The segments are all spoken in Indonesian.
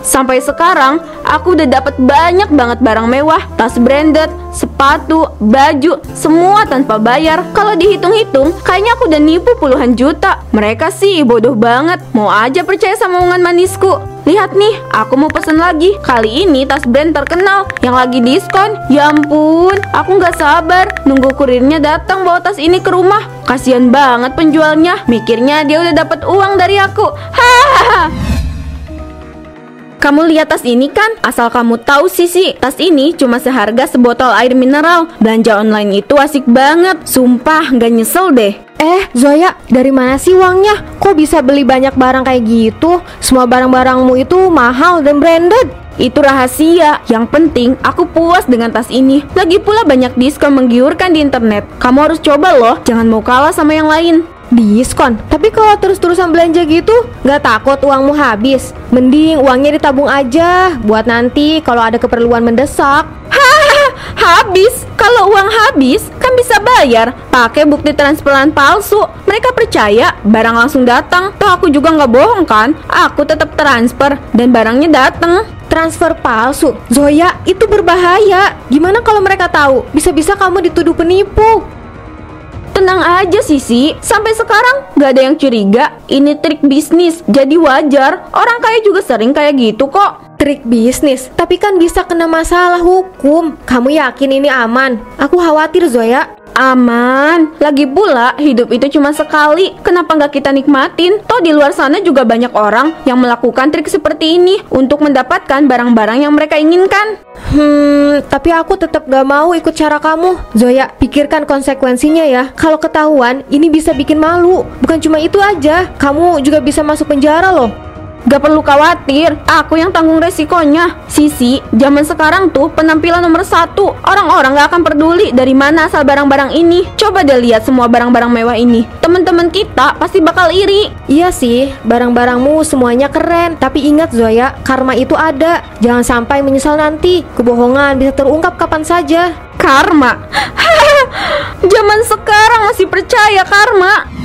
Sampai sekarang aku udah dapat banyak banget barang mewah, tas branded, sepatu, baju, semua tanpa bayar. Kalau dihitung-hitung, kayaknya aku udah nipu puluhan juta. Mereka sih bodoh banget, mau aja percaya sama omongan manisku. Lihat nih, aku mau pesen lagi. Kali ini tas brand terkenal yang lagi diskon. Ya ampun, aku nggak sabar nunggu kurirnya datang bawa tas ini ke rumah. Kasian banget penjualnya, mikirnya dia udah dapat uang dari aku. Hahaha. Kamu lihat tas ini kan? Asal kamu tahu Sisi, tas ini cuma seharga sebotol air mineral. Belanja online itu asik banget. Sumpah, nggak nyesel deh. Zoya, dari mana sih uangnya? Kok bisa beli banyak barang kayak gitu? Semua barang-barangmu itu mahal dan branded. Itu rahasia. Yang penting aku puas dengan tas ini. Lagi pula banyak diskon menggiurkan di internet. Kamu harus coba loh, jangan mau kalah sama yang lain. Diskon? Tapi kalau terus-terusan belanja gitu, nggak takut uangmu habis? Mending uangnya ditabung aja, buat nanti kalau ada keperluan mendesak. Habis? Kalau uang habis, kan bisa bayar pakai bukti transferan palsu. Mereka percaya barang langsung datang. Toh aku juga nggak bohong kan? Aku tetap transfer dan barangnya datang. Transfer palsu? Zoya, itu berbahaya. Gimana kalau mereka tahu? Bisa-bisa kamu dituduh penipu. Tenang aja Sisi, sampai sekarang nggak ada yang curiga. Ini trik bisnis, jadi wajar. Orang kaya juga sering kayak gitu kok. Trik bisnis? Tapi kan bisa kena masalah hukum. Kamu yakin ini aman? Aku khawatir Zoya. Aman. Lagi pula hidup itu cuma sekali. Kenapa nggak kita nikmatin? Toh di luar sana juga banyak orang yang melakukan trik seperti ini untuk mendapatkan barang-barang yang mereka inginkan. Tapi aku tetap gak mau ikut cara kamu. Zoya, pikirkan konsekuensinya ya. Kalau ketahuan, ini bisa bikin malu. Bukan cuma itu aja, kamu juga bisa masuk penjara loh. Gak perlu khawatir, aku yang tanggung resikonya. Sisi, zaman sekarang tuh penampilan nomor 1. Orang-orang gak akan peduli dari mana asal barang-barang ini. Coba deh lihat semua barang-barang mewah ini. Teman-teman kita pasti bakal iri. Iya sih, barang-barangmu semuanya keren. Tapi ingat Zoya, karma itu ada. Jangan sampai menyesal nanti. Kebohongan bisa terungkap kapan saja. Karma? Zaman sekarang masih percaya karma?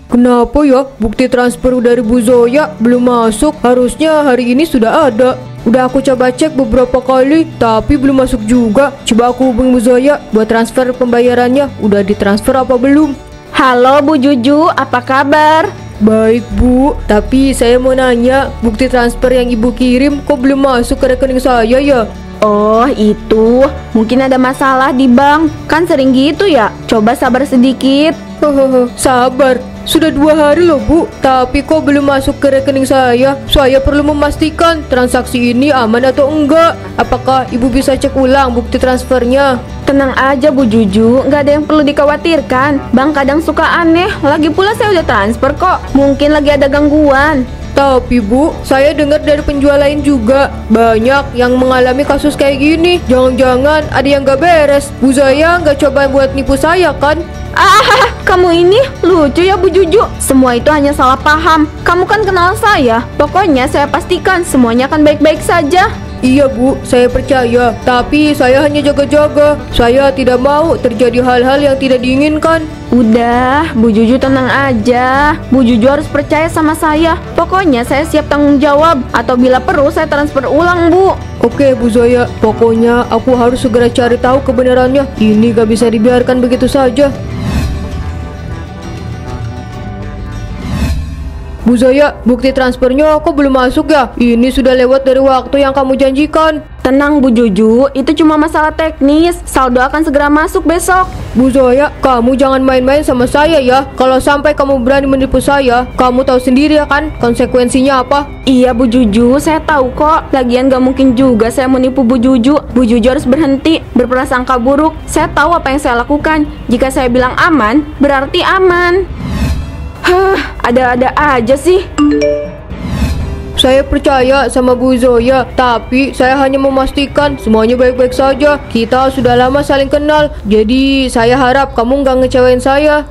Kenapa ya bukti transfer dari Bu Zoya belum masuk? Harusnya hari ini sudah ada. Udah aku coba cek beberapa kali, tapi belum masuk juga. Coba aku hubungi Bu Zoya buat transfer pembayarannya. Udah ditransfer apa belum? Halo Bu Juju, apa kabar? Baik Bu, tapi saya mau nanya, bukti transfer yang Ibu kirim kok belum masuk ke rekening saya ya? Oh itu, mungkin ada masalah di bank. Kan sering gitu ya. Coba sabar sedikit. Sabar, sudah 2 hari loh Bu, tapi kok belum masuk ke rekening saya. Saya perlu memastikan transaksi ini aman atau enggak. Apakah Ibu bisa cek ulang bukti transfernya? Tenang aja Bu Juju, nggak ada yang perlu dikhawatirkan. Bank kadang suka aneh. Lagi pula saya udah transfer kok. Mungkin lagi ada gangguan. Tapi Bu, saya dengar dari penjual lain juga banyak yang mengalami kasus kayak gini. Jangan-jangan ada yang gak beres. Bu Zoya nggak coba buat nipu saya kan? Kamu ini lucu ya Bu Juju. Semua itu hanya salah paham. Kamu kan kenal saya. Pokoknya saya pastikan semuanya akan baik-baik saja. Iya Bu, saya percaya. Tapi saya hanya jaga-jaga. Saya tidak mau terjadi hal-hal yang tidak diinginkan. Udah, Bu Juju tenang aja. Bu Juju harus percaya sama saya. Pokoknya saya siap tanggung jawab. Atau bila perlu saya transfer ulang Bu. Oke Bu Zoya, pokoknya aku harus segera cari tahu kebenarannya. Ini gak bisa dibiarkan begitu saja. Bu Zoya, bukti transfernya kok belum masuk ya? Ini sudah lewat dari waktu yang kamu janjikan. Tenang Bu Juju, itu cuma masalah teknis. Saldo akan segera masuk besok. Bu Zoya, kamu jangan main-main sama saya ya. Kalau sampai kamu berani menipu saya, kamu tahu sendiri ya kan konsekuensinya apa? Iya Bu Juju, saya tahu kok. Lagian gak mungkin juga saya menipu Bu Juju. Bu Juju harus berhenti berprasangka buruk. Saya tahu apa yang saya lakukan. Jika saya bilang aman, berarti aman. Ada-ada aja sih. Saya percaya sama Bu Zoya, tapi saya hanya memastikan semuanya baik-baik saja. Kita sudah lama saling kenal, jadi saya harap kamu nggak ngecewain saya.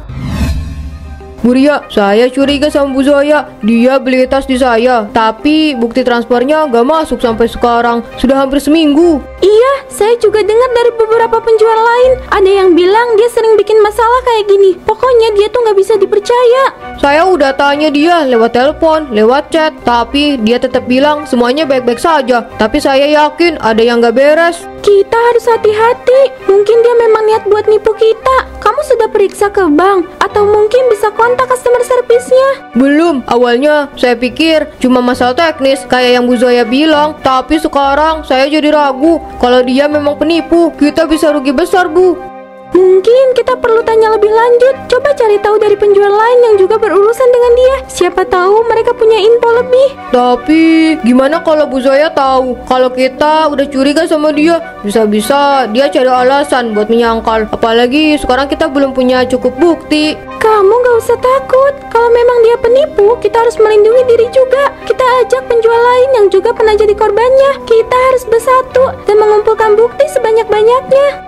Bu Ria, saya curiga sama Bu Zoya. Dia beli tas di saya, tapi bukti transfernya gak masuk sampai sekarang. Sudah hampir seminggu. Iya, saya juga dengar dari beberapa penjual lain. Ada yang bilang dia sering bikin masalah kayak gini. Pokoknya dia tuh nggak bisa dipercaya. Saya udah tanya dia lewat telepon, lewat chat, tapi dia tetap bilang semuanya baik-baik saja. Tapi saya yakin ada yang gak beres. Kita harus hati-hati. Mungkin dia memang niat buat nipu kita. Kamu sudah periksa ke bank? Atau mungkin bisa kontak customer service-nya? Belum, awalnya saya pikir cuma masalah teknis kayak yang Bu Zoya bilang. Tapi sekarang saya jadi ragu kalau dia memang penipu. Kita bisa rugi besar, Bu. Mungkin kita perlu tanya lebih lanjut. Coba cari tahu dari penjual lain yang juga berurusan dengan dia. Siapa tahu mereka punya info lebih. Tapi gimana kalau Bu Zoya tahu kalau kita udah curiga sama dia? Bisa-bisa dia cari alasan buat menyangkal. Apalagi sekarang kita belum punya cukup bukti. Kamu gak usah takut. Kalau memang dia penipu, kita harus melindungi diri juga. Kita ajak penjual lain yang juga pernah jadi korbannya. Kita harus bersatu dan mengumpulkan bukti sebanyak-banyaknya.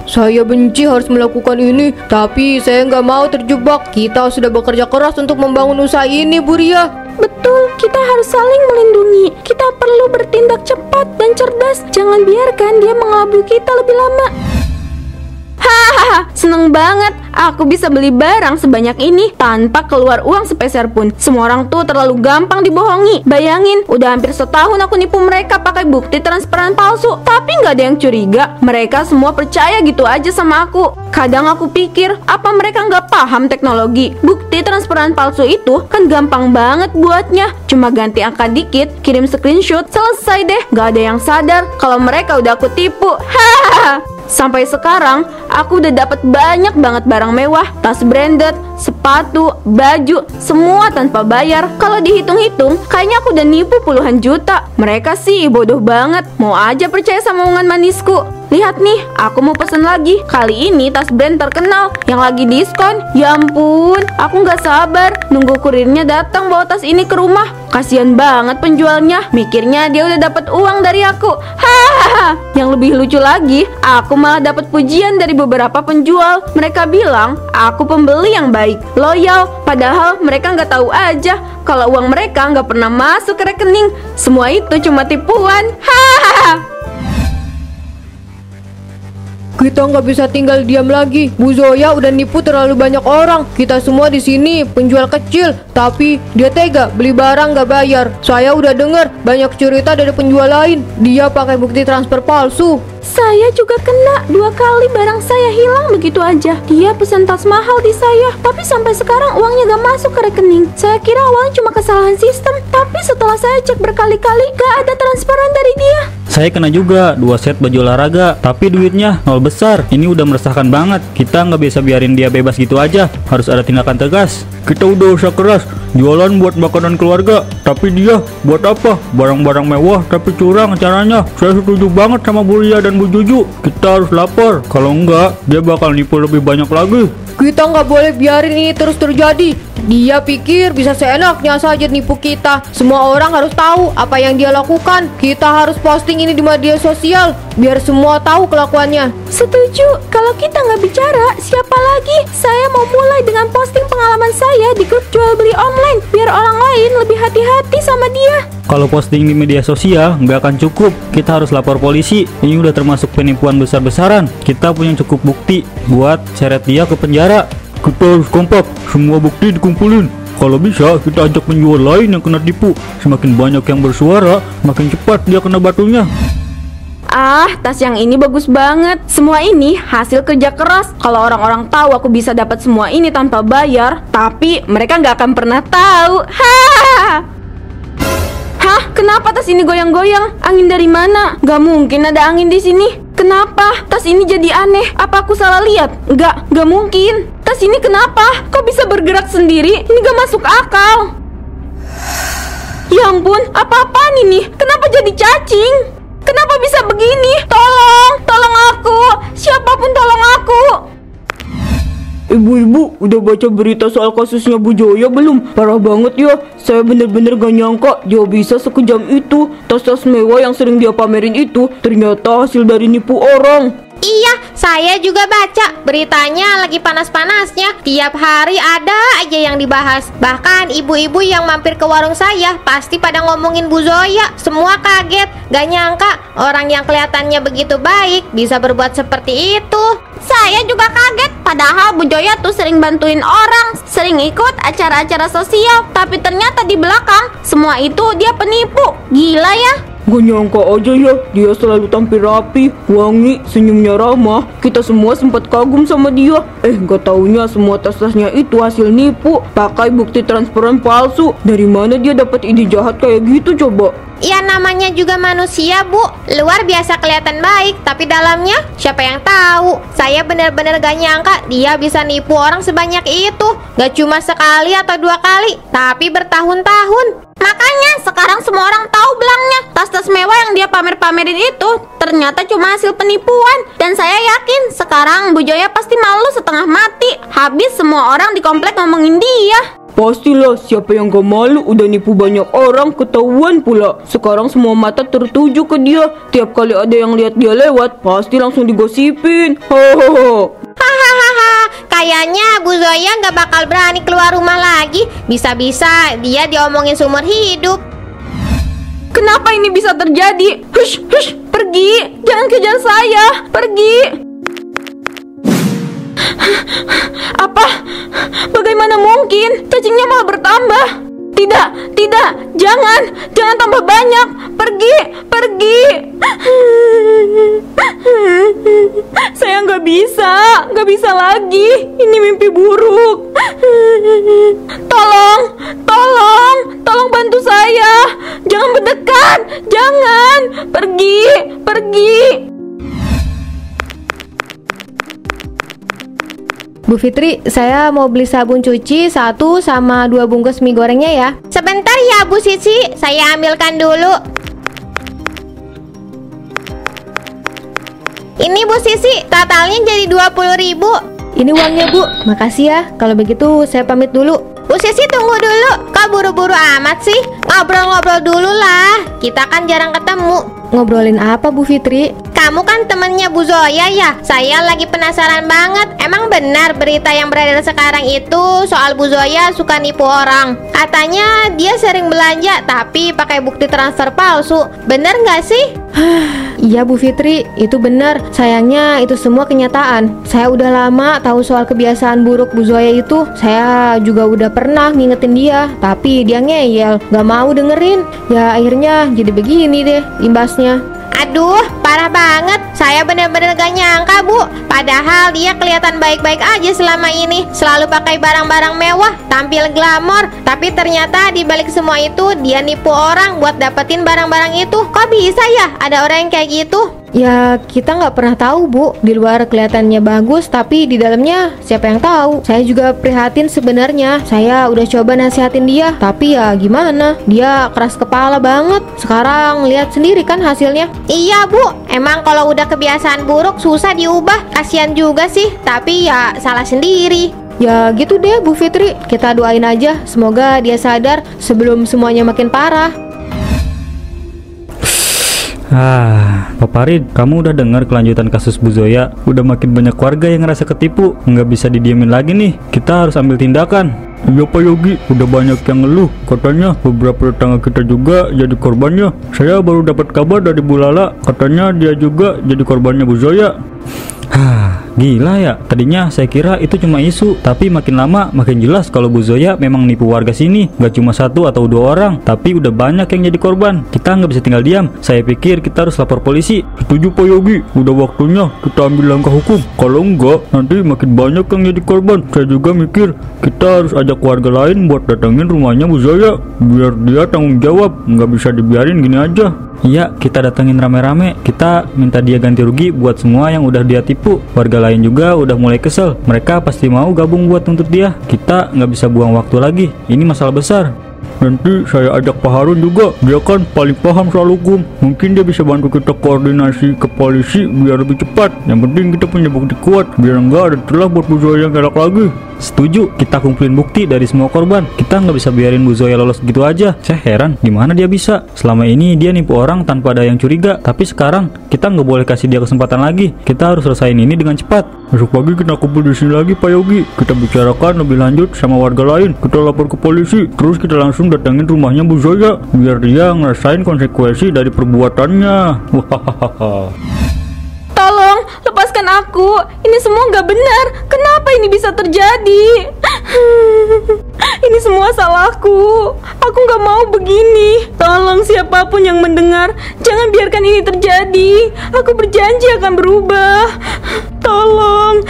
Saya benci harus melakukan ini, tapi saya nggak mau terjebak. Kita sudah bekerja keras untuk membangun usaha ini, Bu Ria. Betul, kita harus saling melindungi. Kita perlu bertindak cepat dan cerdas. Jangan biarkan dia mengelabui kita lebih lama. Hahaha, seneng banget. Aku bisa beli barang sebanyak ini tanpa keluar uang sepeser pun. Semua orang tuh terlalu gampang dibohongi. Bayangin, udah hampir setahun aku nipu mereka pakai bukti transferan palsu, tapi nggak ada yang curiga. Mereka semua percaya gitu aja sama aku. Kadang aku pikir, apa mereka nggak paham teknologi? Bukti transferan palsu itu kan gampang banget buatnya. Cuma ganti angka dikit, kirim screenshot, selesai deh. Nggak ada yang sadar kalau mereka udah aku tipu. Hahaha. Sampai sekarang, aku udah dapat banyak banget barang mewah, tas branded, sepatu, baju, semua tanpa bayar. Kalau dihitung-hitung, kayaknya aku udah nipu puluhan juta. Mereka sih bodoh banget, mau aja percaya sama omongan manisku. Lihat nih, aku mau pesen lagi. Kali ini tas brand terkenal yang lagi diskon. Ya ampun, aku nggak sabar nunggu kurirnya datang bawa tas ini ke rumah. Kasian banget penjualnya, mikirnya dia udah dapat uang dari aku. Hahaha. Yang lebih lucu lagi, aku malah dapat pujian dari beberapa penjual. Mereka bilang aku pembeli yang baik, loyal. Padahal mereka nggak tahu aja kalau uang mereka nggak pernah masuk ke rekening. Semua itu cuma tipuan. Hahaha. Kita nggak bisa tinggal diam lagi. Bu Zoya udah nipu terlalu banyak orang. Kita semua di sini penjual kecil, tapi dia tega beli barang nggak bayar. Saya udah dengar banyak cerita dari penjual lain. Dia pakai bukti transfer palsu. Saya juga kena 2 kali barang saya hilang begitu aja. Dia pesan tas mahal di saya, tapi sampai sekarang uangnya gak masuk ke rekening. Saya kira awalnya cuma kesalahan sistem, tapi setelah saya cek berkali-kali gak ada transferan dari dia. Saya kena juga 2 set baju olahraga, tapi duitnya nol besar. Ini udah meresahkan banget. Kita nggak bisa biarin dia bebas gitu aja. Harus ada tindakan tegas. Kita udah usaha keras jualan buat makanan keluarga, tapi dia buat apa? Barang-barang mewah tapi curang caranya. Saya setuju banget sama Bu Ria dan Bu Juju. Kita harus lapor. Kalau enggak, dia bakal nipu lebih banyak lagi. Kita nggak boleh biarin ini terus terjadi. Dia pikir bisa seenaknya saja nipu kita. Semua orang harus tahu apa yang dia lakukan. Kita harus posting ini di media sosial biar semua tahu kelakuannya. Setuju. Kalau kita nggak bicara, siapa lagi? Saya mau mulai dengan posting pengalaman saya di grup jual beli online biar orang lain lebih hati-hati sama dia. Kalau posting di media sosial nggak akan cukup. Kita harus lapor polisi. Ini udah termasuk penipuan besar-besaran. Kita punya cukup bukti buat seret dia ke penjara. Kita harus kompak, semua bukti dikumpulin. Kalau bisa, kita ajak penjual lain yang kena tipu. Semakin banyak yang bersuara, makin cepat dia kena batunya. Ah, tas yang ini bagus banget. Semua ini hasil kerja keras. Kalau orang-orang tahu aku bisa dapat semua ini tanpa bayar, tapi mereka nggak akan pernah tahu. Hah, kenapa tas ini goyang-goyang? Angin dari mana? Gak mungkin ada angin di sini. Kenapa tas ini jadi aneh? Apa aku salah lihat? Gak mungkin. Tas ini kenapa? Kok bisa bergerak sendiri? Ini gak masuk akal. Ya ampun, apa-apaan ini? Kenapa jadi cacing? Kenapa bisa begini? Tolong aku. Siapapun tolong aku. Ibu-ibu, udah baca berita soal kasusnya Bu Zoya belum? Parah banget ya. Saya bener-bener gak nyangka dia bisa sekejam itu. Tas-tas mewah yang sering dia pamerin itu ternyata hasil dari nipu orang. Iya, saya juga baca beritanya lagi panas-panasnya. Tiap hari ada aja yang dibahas. Bahkan ibu-ibu yang mampir ke warung saya pasti pada ngomongin Bu Zoya. Semua kaget, gak nyangka orang yang kelihatannya begitu baik bisa berbuat seperti itu. Saya juga kaget, padahal Bu Zoya tuh sering bantuin orang, sering ikut acara-acara sosial. Tapi ternyata di belakang, semua itu dia penipu. Gila ya. Gak nyangka aja ya, dia selalu tampil rapi, wangi, senyumnya ramah. Kita semua sempat kagum sama dia. Gak taunya semua tas-tasnya itu hasil nipu, pakai bukti transferan palsu. Dari mana dia dapat ide jahat kayak gitu coba? Ya namanya juga manusia, Bu. Luar biasa kelihatan baik, tapi dalamnya siapa yang tahu. Saya benar-benar gak nyangka dia bisa nipu orang sebanyak itu. Gak cuma sekali atau 2 kali, tapi bertahun-tahun. Makanya sekarang semua orang tahu belangnya. Tas-tas mewah yang dia pamer-pamerin itu ternyata cuma hasil penipuan. Dan saya yakin sekarang Bu Zoya pasti malu setengah mati. Habis semua orang di komplek ngomongin dia. Pastilah, siapa yang gak malu udah nipu banyak orang, ketahuan pula. Sekarang semua mata tertuju ke dia. Tiap kali ada yang lihat dia lewat, pasti langsung digosipin. Hahaha. Hahaha, kayaknya Bu Zoya nggak bakal berani keluar rumah lagi. Bisa-bisa dia diomongin seumur hidup. Kenapa ini bisa terjadi? Hush, hush, pergi. Jangan kejar saya. Pergi. Apa? Bagaimana mungkin? Cacingnya malah bertambah. Tidak, jangan tambah banyak. Pergi. Saya nggak bisa lagi. Ini mimpi buruk. Tolong bantu saya. Jangan mendekat, jangan. Pergi. Bu Fitri, saya mau beli sabun cuci 1 sama 2 bungkus mie gorengnya ya. Sebentar ya Bu Sisi, saya ambilkan dulu. Ini Bu Sisi, totalnya jadi 20.000. Ini uangnya Bu, makasih ya. Kalau begitu saya pamit dulu. Bu Sisi tunggu dulu, kok buru-buru amat sih? Ngobrol-ngobrol dulu lah, kita kan jarang ketemu. Ngobrolin apa Bu Fitri? Kamu kan temennya Bu Zoya ya? Saya lagi penasaran banget. Emang benar berita yang beredar sekarang itu soal Bu Zoya suka nipu orang? Katanya dia sering belanja tapi pakai bukti transfer palsu. Bener nggak sih? Iya Bu Fitri, itu benar. Sayangnya itu semua kenyataan. Saya udah lama tahu soal kebiasaan buruk Bu Zoya itu. Saya juga udah pernah ngingetin dia, tapi dia ngeyel, gak mau dengerin. Ya akhirnya jadi begini deh imbasnya. Aduh, parah banget. Saya bener-bener gak nyangka Bu. Padahal dia kelihatan baik-baik aja selama ini. Selalu pakai barang-barang mewah, tampil glamor. Tapi ternyata di balik semua itu dia nipu orang buat dapetin barang-barang itu. Kok bisa ya ada orang yang kayak gitu? Ya kita nggak pernah tahu Bu. Di luar kelihatannya bagus, tapi di dalamnya siapa yang tahu. Saya juga prihatin sebenarnya. Saya udah coba nasihatin dia, tapi ya gimana, dia keras kepala banget. Sekarang lihat sendiri kan hasilnya. Iya Bu, emang kalau udah kebiasaan buruk susah diubah. Kasian juga sih, tapi ya salah sendiri. Ya gitu deh Bu Fitri, kita doain aja semoga dia sadar sebelum semuanya makin parah. Pak Farid, kamu udah dengar kelanjutan kasus Bu Zoya? Udah makin banyak warga yang ngerasa ketipu. Nggak bisa didiemin lagi nih. Kita harus ambil tindakan. Iya Pak Yogi, udah banyak yang ngeluh. Katanya beberapa tetangga kita juga jadi korbannya. Saya baru dapat kabar dari Bu Lala, katanya dia juga jadi korbannya Bu Zoya. Gila ya, tadinya saya kira itu cuma isu, tapi makin lama makin jelas kalau Bu Zoya memang nipu warga sini. Gak cuma 1 atau 2 orang, tapi udah banyak yang jadi korban. Kita nggak bisa tinggal diam. Saya pikir kita harus lapor polisi. Setuju Pak Yogi, udah waktunya kita ambil langkah hukum. Kalau enggak, nanti makin banyak yang jadi korban. Saya juga mikir kita harus ajak warga lain buat datangin rumahnya Bu Zoya, biar dia tanggung jawab. Nggak bisa dibiarin gini aja. Iya, kita datengin rame-rame. Kita minta dia ganti rugi buat semua yang udah dia tipu. Warga lain juga udah mulai kesel. Mereka pasti mau gabung buat nuntut dia. Kita nggak bisa buang waktu lagi. Ini masalah besar. Nanti saya ajak Pak Harun juga. Dia kan paling paham soal hukum. Mungkin dia bisa bantu kita koordinasi ke polisi biar lebih cepat. Yang penting kita punya bukti kuat biar nggak ada celah buat Bu Zoya yang galak lagi. Setuju, kita kumpulin bukti dari semua korban. Kita nggak bisa biarin Bu Zoya lolos gitu aja. Saya heran, gimana dia bisa? Selama ini dia nipu orang tanpa ada yang curiga. Tapi sekarang, kita nggak boleh kasih dia kesempatan lagi. Kita harus selesaiin ini dengan cepat. Besok pagi kita kumpul di sini lagi, Pak Yogi. Kita bicarakan lebih lanjut sama warga lain. Kita lapor ke polisi. Terus kita langsung datangin rumahnya Bu Zoya. Biar dia ngerasain konsekuensi dari perbuatannya. Wahahaha. Tolong, lepaskan aku. Ini semua nggak benar. Kenapa ini bisa terjadi? Ini semua salahku. Aku nggak mau begini. Tolong siapapun yang mendengar, jangan biarkan ini terjadi. Aku berjanji akan berubah. Tolong,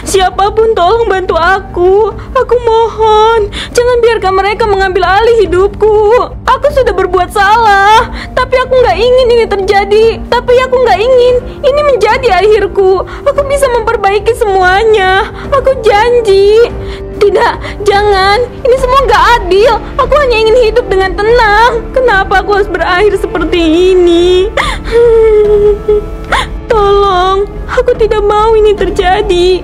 siapapun tolong bantu aku. Aku mohon, jangan biarkan mereka mengambil alih hidupku. Aku sudah berbuat salah, tapi aku nggak ingin ini terjadi. Tapi aku nggak ingin ini menjadi akhirku. Aku bisa memperbaiki semuanya. Aku janji. Tidak, jangan. Ini semua nggak adil. Aku hanya ingin hidup dengan tenang. Kenapa aku harus berakhir seperti ini? Tolong, aku tidak mau ini terjadi.